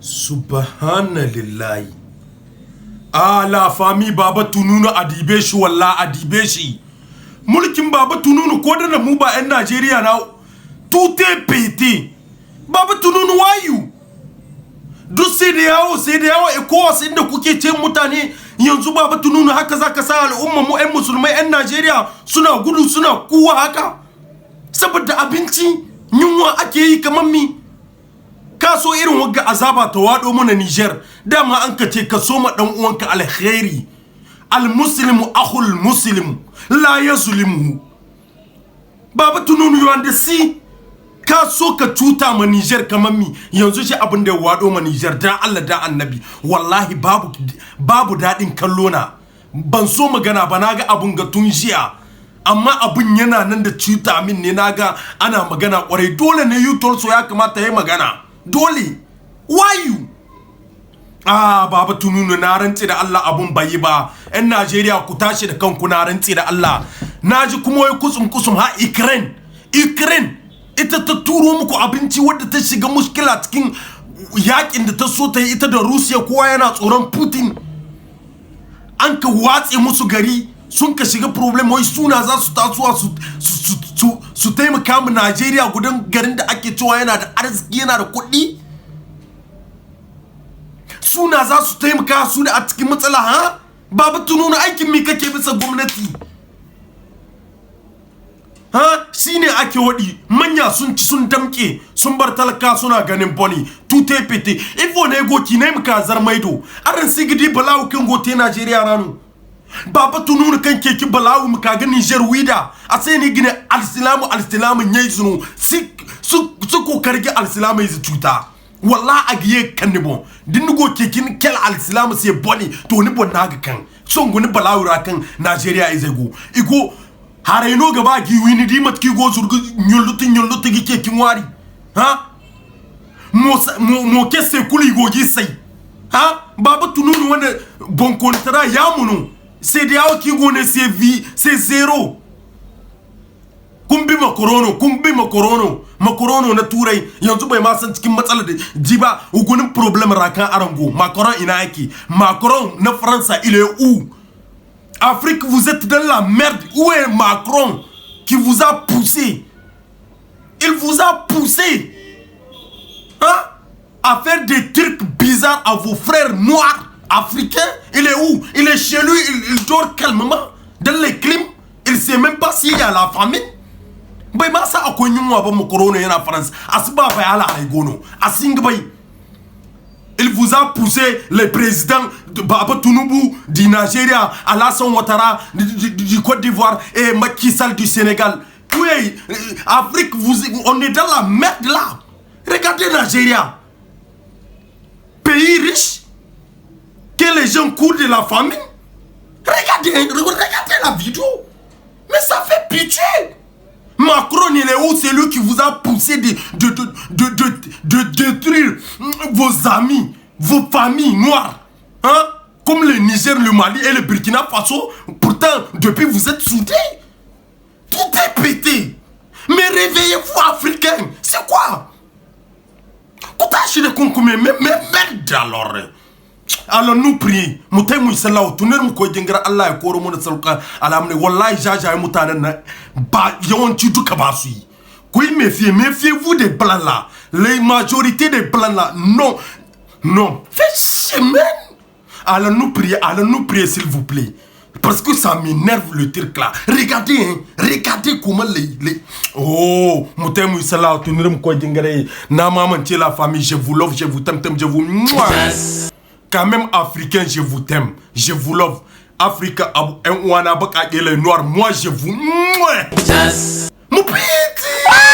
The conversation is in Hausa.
Subhanallah. Ah, la famille Baba Tununu adibe shi wallah adibe shi. Mulkin Baba Tununu ko da na mu ba 'yan Najeriya na tout est pété. Baba Tununu why you? Duk sai da yawo ECOWAS inda kuke ce mutane yanzu Baba Tununu haka zaka sa al'umma mu 'yan musulmai 'yan Najeriya suna gudu suna kuwa haka saboda abinci yunwa ake yi kamar mi. Ka so irin wagga azaba ta wado mana Niger dama an ka ce ka so ma dan uwanka alkhairi. Al-muslimu akhul muslim la yazlimuhu. Baba Tununu you understand? Ka so ka cuta ma Niger kamar mi yanzu shi abin da ya wado ma Niger dan Allah da Annabi wallahi babu dadin kallo na ban so magana ba naga abun ga tun jiya amma abun yana nan da cuta min ne naga ana magana kwarai dole ne YouTube so ya kamata yayi magana dole why you Baba Tununu na rantsi da Allah abun bayi ba 'yan Najeriya ku tashi da kanku na rantsi da Allah naji kuma wai kusum ha Ukraine ita ta turo muku abinci wadda ta shiga mushkila cikin yakin da ta so ta yi ita da Russia kowa yana tsoron Putin an ka watse musu gari sun ka shiga problem wai suna za su tasowa su taimaka mu Najeriya gudan garin da ake cewa yana da arziki yana da kuɗi suna za su taimaka su da a cikin matsala ha Baba Tununu aikin mi kake bisa gwamnati ha shine ake wadi manya sun ci sun damke sun bar talaka suna ganin boni tout est pété il faut nego ki ne muka zarmaido aran sigidi balawu kan gote Najeriya ranu Baba Tununu kan keki balawu muka ga Niger wida a sai ni gine al-islamu nyai zunu su ko karge al-islamu yi cuta wallahi agiye kan ni bon dingo kekin kel al-islamu sai boni to ni bon naga kan son guni balawu ra kan Najeriya izego igo Haraino gaba gi wini di mat ki go surgu nyolluti gi ke kinwari ha mo kesse kuli go gi sai ha Baba Tununu wanda bon contrat ya munu c'est de yawo ki go ne c'est zéro kumbi makorono na turai yanzu bai ma san cikin matsalar da jiba ugunin problem rakan arango Macron ina yake Macron na France il est où Afrique, vous êtes dans la merde. Où est Macron qui vous a poussé? Il vous a poussé hein, à faire des trucs bizarres à vos frères noirs africains. Il est où? Il est chez lui, il dort calmement dans les clims. Il ne sait même pas s'il y a la famine. Mais ça a connu moi pour mon corona en France. Asba bayala aigono. Asingbay. Il vous a poussé le président de Baba Tununu du Nigeria, Alassane Ouattara du Côte d'Ivoire et Macky Sall du Sénégal. Oui, Afrique, on est dans la merde là. Regardez Nigeria. Pays riche, que les gens courent de la famine. Regardez la vidéo. Mais ça fait pitié. Macron, il est où? C'est lui qui vous a poussé de détruire vos amis, vos familles noires. Hein? Comme le Niger, le Mali et le Burkina Faso. Pourtant, depuis vous êtes soudés. Tout est pété. Mais réveillez-vous, Africains. C'est quoi? Mais merde alors. Alors nous prions. Mutai mu sallahu tunar mu koyi dingar Allah ya koro mu da sauka alamne wallahi jajaye mutanen nan ba yawanci duka ba su yi. Ku yi méfiez-vous des blancs là. Les majorités des blancs là non. Faites semaine. Alors nous prions s'il vous plaît. Parce que ça m'énerve le truc là. Regardez comment les oh mutai mu sallahu tunar mu koyi dingar na mamanci la famille, je vous love, je vous t'aime, je vous quand même africain, je vous t'aime, je vous love. Africa, moi je vous. Mon petit.